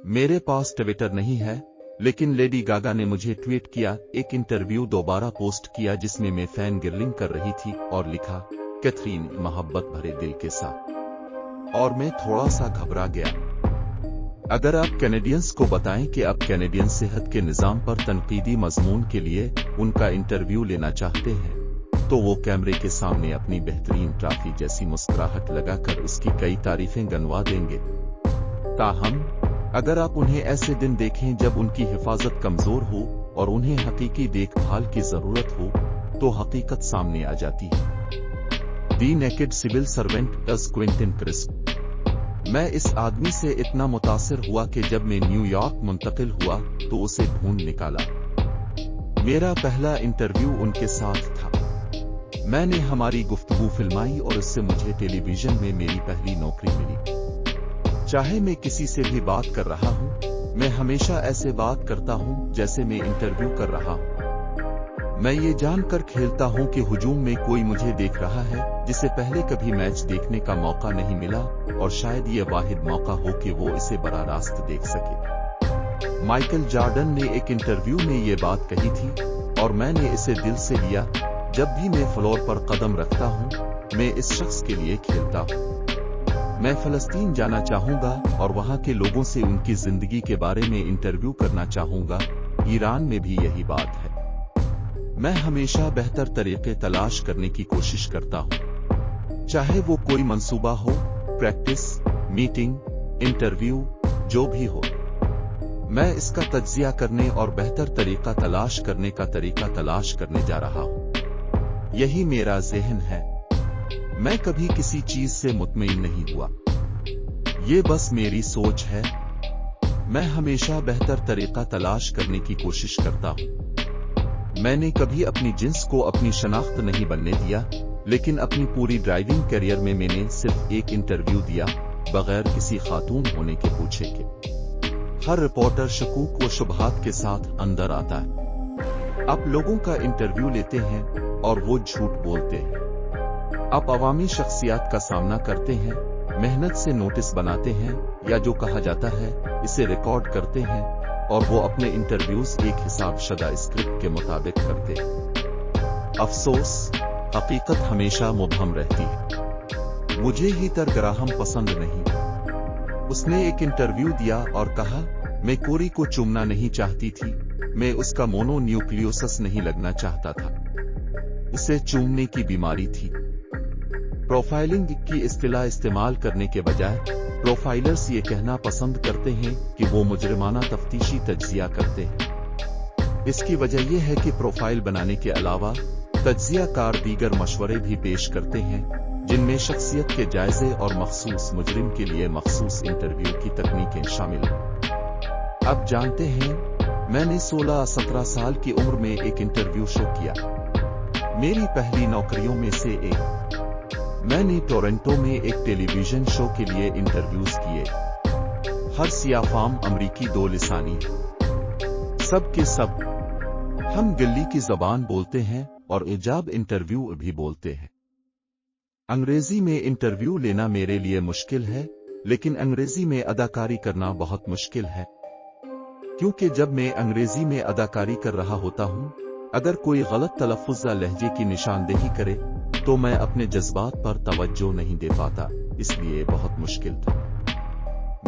मेरे पास ट्विटर नहीं है, लेकिन लेडी गागा ने मुझे ट्वीट किया, एक इंटरव्यू दोबारा पोस्ट किया जिसमें मैं फैन गिरलिंग कर रही थी और लिखा, कैथरीन मोहब्बत भरे दिल के साथ। और मैं थोड़ा सा घबरा गया। अगर आप कैनेडियंस को बताएं कि आप कैनेडियन सेहत के निजाम पर तनकीदी मजमून के लिए उनका इंटरव्यू लेना चाहते हैं, तो वो कैमरे के सामने अपनी बेहतरीन ट्रॉफी जैसी मुस्कुराहट लगाकर उसकी कई तारीफें गनवा देंगे। ताहम अगर आप उन्हें ऐसे दिन देखें जब उनकी हिफाजत कमजोर हो और उन्हें हकीकी देखभाल की जरूरत हो, तो हकीकत सामने आ जाती है। The naked civil servant as Quentin Crisp. मैं इस आदमी से इतना मुतासिर हुआ कि जब मैं न्यूयॉर्क मुंतकिल हुआ तो उसे ढूंढ निकाला। मेरा पहला इंटरव्यू उनके साथ था। मैंने हमारी गुफ्तगू फिल्माई और इससे मुझे टेलीविजन में मेरी पहली नौकरी मिली। चाहे मैं किसी से भी बात कर रहा हूं, मैं हमेशा ऐसे बात करता हूं जैसे मैं इंटरव्यू कर रहा हूं। मैं ये जानकर खेलता हूं कि हुजूम में कोई मुझे देख रहा है जिसे पहले कभी मैच देखने का मौका नहीं मिला, और शायद ये वाहिद मौका हो कि वो इसे बराह रास्त देख सके। माइकल जॉर्डन ने एक इंटरव्यू में ये बात कही थी और मैंने इसे दिल से लिया। जब भी मैं फ्लोर पर कदम रखता हूं, मैं इस शख्स के लिए खेलता हूं। मैं फलस्तीन जाना चाहूंगा और वहां के लोगों से उनकी जिंदगी के बारे में इंटरव्यू करना चाहूंगा। ईरान में भी यही बात है। मैं हमेशा बेहतर तरीके तलाश करने की कोशिश करता हूं, चाहे वो कोई मंसूबा हो, प्रैक्टिस, मीटिंग, इंटरव्यू, जो भी हो। मैं इसका तज्जिया करने और बेहतर तरीका तलाश करने का तरीका तलाश करने जा रहा हूं। यही मेरा ज़हन है। मैं कभी किसी चीज से मुतमईन नहीं हुआ। ये बस मेरी सोच है। मैं हमेशा बेहतर तरीका तलाश करने की कोशिश करता हूं। मैंने कभी अपनी जिन्स को अपनी शनाख्त नहीं बनने दिया, लेकिन अपनी पूरी ड्राइविंग करियर में मैंने सिर्फ एक इंटरव्यू दिया, बगैर किसी खातून होने के पूछे के। हर रिपोर्टर शकूक व शुबहात के साथ अंदर आता है। आप लोगों का इंटरव्यू लेते हैं और वो झूठ बोलते हैं। आप अवामी शख्सियत का सामना करते हैं, मेहनत से नोटिस बनाते हैं या जो कहा जाता है इसे रिकॉर्ड करते हैं, और वो अपने इंटरव्यूज एक हिसाब शुदा स्क्रिप्ट के मुताबिक करते हैं। अफसोस, हकीकत हमेशा मुबहम रहती है। मुझे हीथर ग्राहम पसंद नहीं। उसने एक इंटरव्यू दिया और कहा, मैं कोरी को चूमना नहीं चाहती थी, मैं उसका मोनोन्यूक्लियोसिस नहीं लगना चाहता था। इसे चूमने की बीमारी थी। प्रोफाइलिंग की इस्तिलाह इस्तेमाल करने के बजाय प्रोफाइलर्स ये कहना पसंद करते हैं कि वो मुजरिमाना तफ्तीशी तज्जिया करते हैं। इसकी वजह यह है कि प्रोफाइल बनाने के अलावा तज्जियाकार दीगर मशवरे भी पेश करते हैं, जिनमें शख्सियत के जायजे और मखसूस मुजरिम के लिए मखसूस इंटरव्यू की तकनीकें शामिल हैं। अब जानते हैं, मैंने 16-17 साल की उम्र में एक इंटरव्यू शो किया। मेरी पहली नौकरियों में से एक। मैंने टोरंटो में एक टेलीविजन शो के लिए इंटरव्यूज किए। हर सियाफाम अमरीकी दो लिसानी, सब के सब। हम गली की जबान बोलते हैं और इजाब इंटरव्यू भी बोलते हैं। अंग्रेजी में इंटरव्यू लेना मेरे लिए मुश्किल है, लेकिन अंग्रेजी में अदाकारी करना बहुत मुश्किल है, क्योंकि जब मैं अंग्रेजी में अदाकारी कर रहा होता हूं, अगर कोई गलत तलफ़्फ़ुज़ या लहजे की निशानदेही करे तो मैं अपने जज्बात पर तवज्जो नहीं दे पाता, इसलिए बहुत मुश्किल था।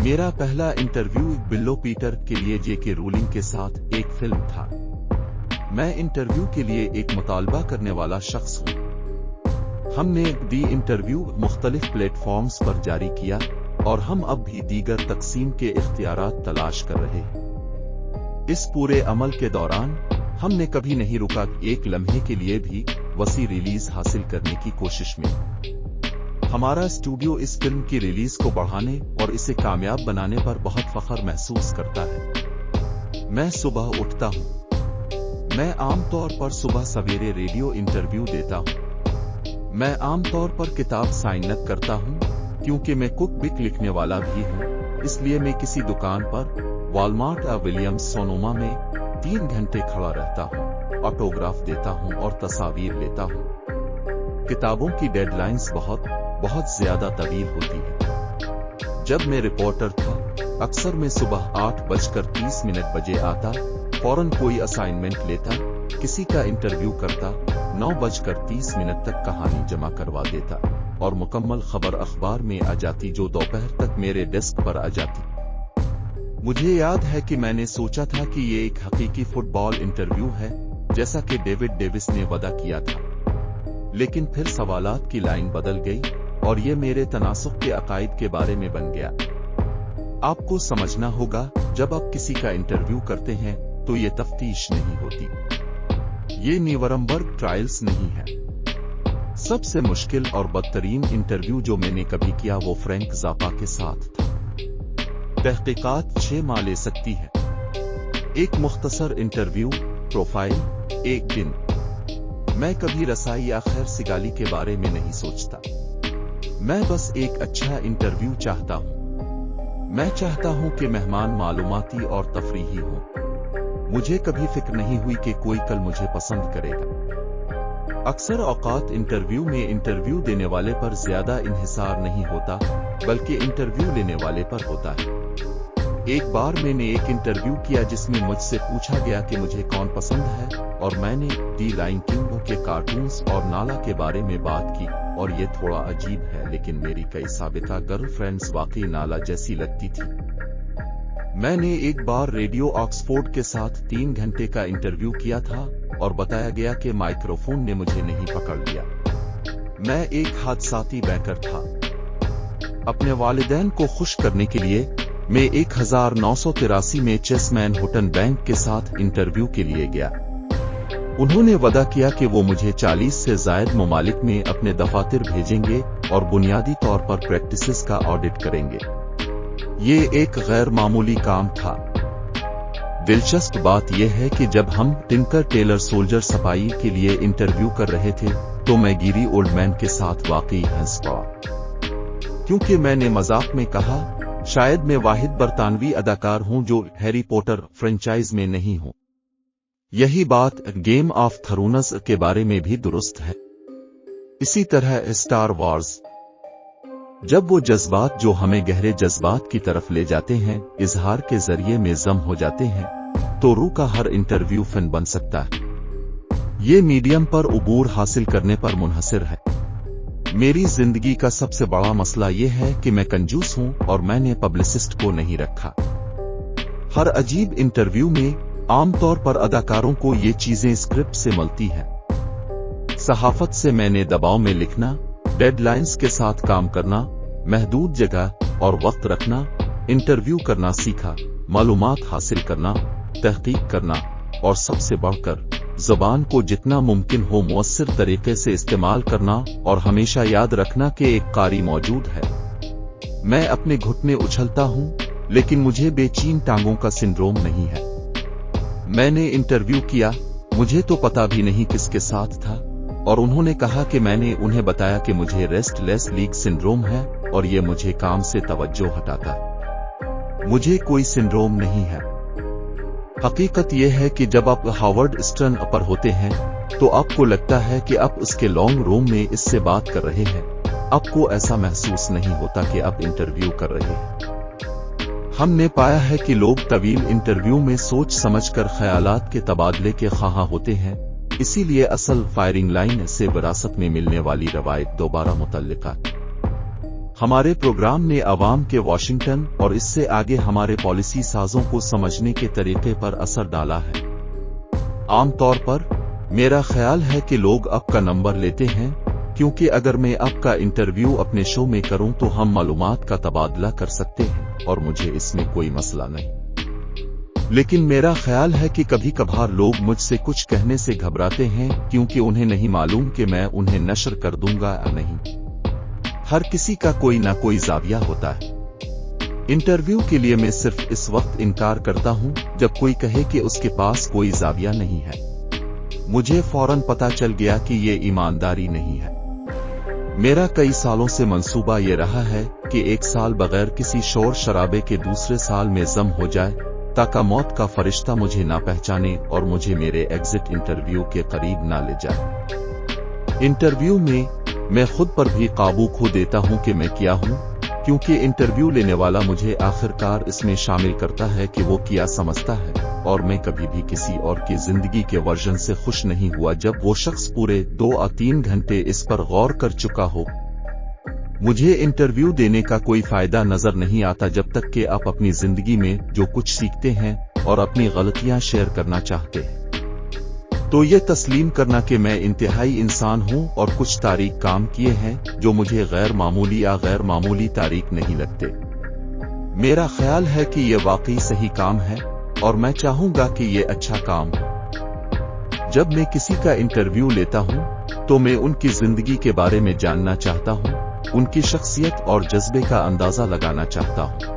मेरा पहला इंटरव्यू बिल्लो पीटर के लिए जेके रूलिंग के साथ एक फिल्म था। मैं इंटरव्यू के लिए एक मुतालबा करने वाला शख्स हूं। हमने दी इंटरव्यू मुख्तलिफ प्लेटफॉर्म्स पर जारी किया और हम अब भी दीगर तकसीम के इख्तियारात तलाश कर रहे हैं। इस पूरे अमल के दौरान हमने कभी नहीं रुका, एक लम्हे के लिए भी वसी रिलीज हासिल करने की कोशिश में। हमारा स्टूडियो इस फिल्म की रिलीज को बढ़ाने और इसे कामयाब बनाने पर बहुत फख्र महसूस करता है। मैं सुबह उठता हूं। मैं आमतौर पर सुबह सवेरे रेडियो इंटरव्यू देता हूं। मैं आमतौर पर किताब साइन न करता हूं, क्योंकि मैं कुक बुक लिखने वाला भी हूं। इसलिए मैं किसी दुकान पर वॉलमार्ट या विलियम्स सोनोमा में 3 घंटे खड़ा रहता हूं, ऑटोग्राफ देता हूं और तस्वीर लेता हूं। किताबों की डेडलाइंस बहुत ज्यादा तवील होती है। जब मैं रिपोर्टर था अक्सर मैं सुबह 8:30 बजे आता, फौरन कोई असाइनमेंट लेता, किसी का इंटरव्यू करता, 9:30 तक कहानी जमा करवा देता और मुकम्मल खबर अखबार में आ जाती जो दोपहर तक मेरे डेस्क पर आ जाती। मुझे याद है कि मैंने सोचा था कि ये एक हकीकी फुटबॉल इंटरव्यू है, जैसा कि डेविड डेविस ने वादा किया था। लेकिन फिर सवालात की लाइन बदल गई और ये मेरे तनासुख के अकायद के बारे में बन गया। आपको समझना होगा, जब आप किसी का इंटरव्यू करते हैं तो ये तफ्तीश नहीं होती, ये न्यूरम्बर्ग ट्रायल्स नहीं है। सबसे मुश्किल और बदतरीन इंटरव्यू जो मैंने कभी किया वो फ्रैंक ज़ापा के साथ था। तहकीकात 6 माह ले सकती है। एक मुख्तसर इंटरव्यू, प्रोफाइल, 1 दिन। मैं कभी रसाई या खैर सिगाली के बारे में नहीं सोचता। मैं बस एक अच्छा इंटरव्यू चाहता हूं। मैं चाहता हूं कि मेहमान मालूमाती और तफरीही हो। मुझे कभी फिक्र नहीं हुई कि कोई कल मुझे पसंद करेगा। अक्सर औकात इंटरव्यू में इंटरव्यू देने वाले पर ज्यादा इन्हिसार नहीं होता, बल्कि इंटरव्यू लेने वाले पर होता है। एक बार मैंने एक इंटरव्यू किया जिसमें मुझसे पूछा गया कि मुझे कौन पसंद है, और मैंने दी लायन किंग के कार्टून्स और नाला के बारे में बात की। और ये थोड़ा अजीब है, लेकिन मेरी कई साबिता गर्लफ्रेंड्स वाकई नाला जैसी लगती थी। मैंने एक बार रेडियो ऑक्सफोर्ड के साथ 3 घंटे का इंटरव्यू किया था और बताया गया कि माइक्रोफोन ने मुझे नहीं पकड़ लिया। मैं एक हादसाती बैंकर था। अपने वालिदैन को खुश करने के लिए मैं 1983 में चेसमैन हुटन बैंक के साथ इंटरव्यू के लिए गया। उन्होंने वादा किया कि वो मुझे 40 से ज़ायद ममालिक में अपने दफातर भेजेंगे और बुनियादी तौर पर प्रैक्टिसेस का ऑडिट करेंगे। ये एक गैर मामूली काम था। दिलचस्प बात यह है कि जब हम टिंकर टेलर सोल्जर सफाई के लिए इंटरव्यू कर रहे थे तो मैं गिरी ओल्डमैन के साथ वाकई हंस पड़ा, क्योंकि मैंने मजाक में कहा, शायद मैं वाहिद बरतानवी अदाकार हूं जो हैरी पॉटर फ्रेंचाइज में नहीं हूं। यही बात गेम ऑफ थ्रोन्स के बारे में भी दुरुस्त है। इसी तरह स्टार वॉर्स, जब वो जज्बात जो हमें गहरे जज्बात की तरफ ले जाते हैं इजहार के जरिए में जम हो जाते हैं, तो रूह का हर इंटरव्यू फन बन सकता है। ये मीडियम पर उबूर हासिल करने पर मुनहसिर है। मेरी जिंदगी का सबसे बड़ा मसला यह है कि मैं कंजूस हूं और मैंने पब्लिसिस्ट को नहीं रखा। हर अजीब इंटरव्यू में आमतौर पर अदाकारों को ये चीजें स्क्रिप्ट से मिलती हैं। सहाफत से मैंने दबाव में लिखना, डेडलाइंस के साथ काम करना, महदूद जगह और वक्त रखना, इंटरव्यू करना सीखा, मालूमात हासिल करना, तहकीक करना और सबसे बढ़कर ज़बान को जितना मुमकिन हो मुअस्सिर तरीके से इस्तेमाल करना और हमेशा याद रखना कि एक कारी मौजूद है। मैं अपने घुटने उछलता हूं, लेकिन मुझे बेचैन टांगों का सिंड्रोम नहीं है। मैंने इंटरव्यू किया, मुझे तो पता भी नहीं किसके साथ था, और उन्होंने कहा कि मैंने उन्हें बताया कि मुझे रेस्टलेस लीग सिंड्रोम है और ये मुझे काम से तवज्जो हटाता। मुझे कोई सिंड्रोम नहीं है। हकीकत यह है कि जब आप हार्वर्ड स्टर्न पर होते हैं तो आपको लगता है कि आप उसके लॉन्ग रूम में इससे बात कर रहे हैं। आपको ऐसा महसूस नहीं होता कि आप इंटरव्यू कर रहे हैं। हमने पाया है कि लोग तवील इंटरव्यू में सोच समझकर ख्यालात के तबादले के ख्वाह होते हैं। इसीलिए असल फायरिंग लाइन से विरासत में मिलने वाली रवायत दोबारा मुतल्लिका। हमारे प्रोग्राम ने अवाम के वाशिंगटन और इससे आगे हमारे पॉलिसी साजों को समझने के तरीके पर असर डाला है। आमतौर पर मेरा ख्याल है कि लोग आपका नंबर लेते हैं, क्योंकि अगर मैं आपका इंटरव्यू अपने शो में करूं तो हम मालूमात का तबादला कर सकते हैं और मुझे इसमें कोई मसला नहीं। लेकिन मेरा ख्याल है कि कभी कभार लोग मुझसे कुछ कहने से घबराते हैं, क्योंकि उन्हें नहीं मालूम कि मैं उन्हें नशर कर दूंगा या नहीं। हर किसी का कोई ना कोई जाविया होता है। इंटरव्यू के लिए मैं सिर्फ इस वक्त इनकार करता हूं जब कोई कहे कि उसके पास कोई जाविया नहीं है। मुझे फौरन पता चल गया कि ये ईमानदारी नहीं है। मेरा कई सालों से मंसूबा ये रहा है कि 1 साल बगैर किसी शोर शराबे के दूसरे साल में जम हो जाए, ताकि मौत का फरिश्ता मुझे ना पहचाने और मुझे मेरे एग्जिट इंटरव्यू के करीब ना ले जाए। इंटरव्यू में मैं खुद पर भी काबू खो देता हूं कि मैं क्या हूं, क्योंकि इंटरव्यू लेने वाला मुझे आखिरकार इसमें शामिल करता है कि वो क्या समझता है, और मैं कभी भी किसी और की जिंदगी के वर्जन से खुश नहीं हुआ जब वो शख्स पूरे 2 या 3 घंटे इस पर गौर कर चुका हो। मुझे इंटरव्यू देने का कोई फायदा नजर नहीं आता जब तक कि आप अपनी जिंदगी में जो कुछ सीखते हैं और अपनी गलतियां शेयर करना चाहते हैं तो ये तस्लीम करना कि मैं इंतहाई इंसान हूं और कुछ तारीक काम किए हैं जो मुझे गैर मामूली या गैर मामूली तारीक नहीं लगते। मेरा ख्याल है कि ये वाकई सही काम है और मैं चाहूंगा कि ये अच्छा काम हो। जब मैं किसी का इंटरव्यू लेता हूं तो मैं उनकी जिंदगी के बारे में जानना चाहता हूं, उनकी शख्सियत और जज्बे का अंदाजा लगाना चाहता हूं।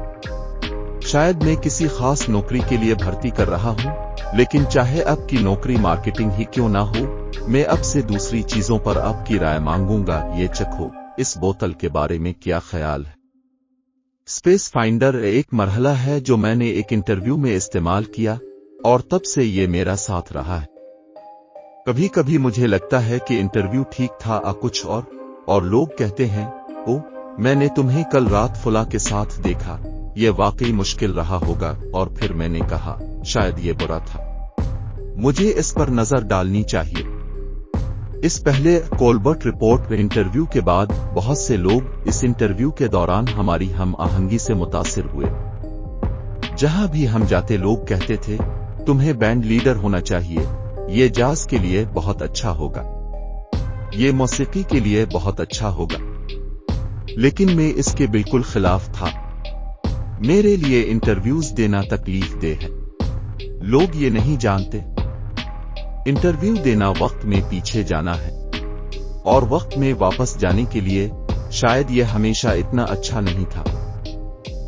शायद मैं किसी खास नौकरी के लिए भर्ती कर रहा हूं, लेकिन चाहे आपकी नौकरी मार्केटिंग ही क्यों ना हो, मैं अब से दूसरी चीजों पर आपकी राय मांगूंगा। ये चखो, इस बोतल के बारे में क्या ख्याल है? स्पेस फाइंडर एक मरहला है जो मैंने एक इंटरव्यू में इस्तेमाल किया और तब से ये मेरा साथ रहा है। कभी कभी मुझे लगता है कि इंटरव्यू ठीक था कुछ और लोग कहते हैं, ओ मैंने तुम्हें कल रात फुला के साथ देखा, ये वाकई मुश्किल रहा होगा, और फिर मैंने कहा शायद ये बुरा था, मुझे इस पर नजर डालनी चाहिए। इस पहले कोलबर्ट रिपोर्ट इंटरव्यू के बाद बहुत से लोग इस इंटरव्यू के दौरान हमारी हम आहंगी से मुतासिर हुए। जहां भी हम जाते लोग कहते थे, तुम्हें बैंड लीडर होना चाहिए, ये जाज के लिए बहुत अच्छा होगा, ये मौसीकी के लिए बहुत अच्छा होगा। लेकिन मैं इसके बिल्कुल खिलाफ था। मेरे लिए इंटरव्यूज देना तकलीफ दे है। लोग ये नहीं जानते, इंटरव्यू देना वक्त में पीछे जाना है, और वक्त में वापस जाने के लिए शायद ये हमेशा इतना अच्छा नहीं था।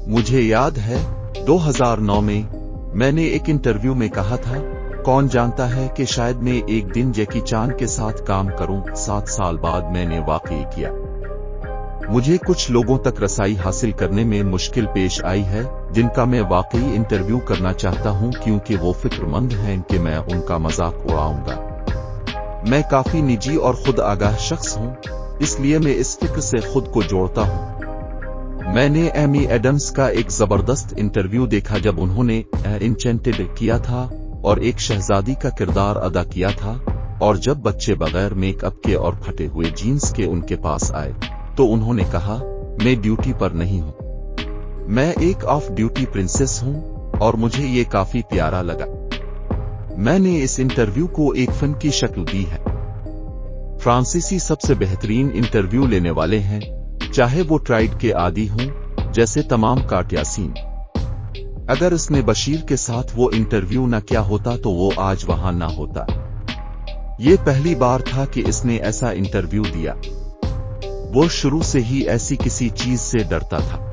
मुझे याद है 2009 में मैंने एक इंटरव्यू में कहा था, कौन जानता है कि शायद मैं एक दिन जैकी चान के साथ काम करूं। 7 साल बाद मैंने वाकई किया। मुझे कुछ लोगों तक रसाई हासिल करने में मुश्किल पेश आई है जिनका मैं वाकई इंटरव्यू करना चाहता हूं, क्योंकि वो फिक्रमंद हैं कि मैं उनका मजाक उड़ाऊंगा। मैं काफी निजी और खुद आगाह शख्स हूं, इसलिए मैं इस फिक्र से खुद को जोड़ता हूं। मैंने एमी एडम्स का एक जबरदस्त इंटरव्यू देखा जब उन्होंने इंचेंटेड किया था और एक शहजादी का किरदार अदा किया था, और जब बच्चे बगैर मेकअप के और फटे हुए जीन्स के उनके पास आए तो उन्होंने कहा, मैं ड्यूटी पर नहीं हूं, मैं एक ऑफ ड्यूटी प्रिंसेस हूं, और मुझे ये काफी प्यारा लगा। मैंने इस इंटरव्यू को एक फन की शक्ल दी है। फ्रांसीसी सबसे बेहतरीन इंटरव्यू लेने वाले हैं, चाहे वो ट्राइड के आदी हों जैसे तमाम काटयासीन। अगर इसने बशीर के साथ वो इंटरव्यू न किया होता तो वो आज वहां ना होता। ये पहली बार था कि इसने ऐसा इंटरव्यू दिया। वो शुरू से ही ऐसी किसी चीज से डरता था।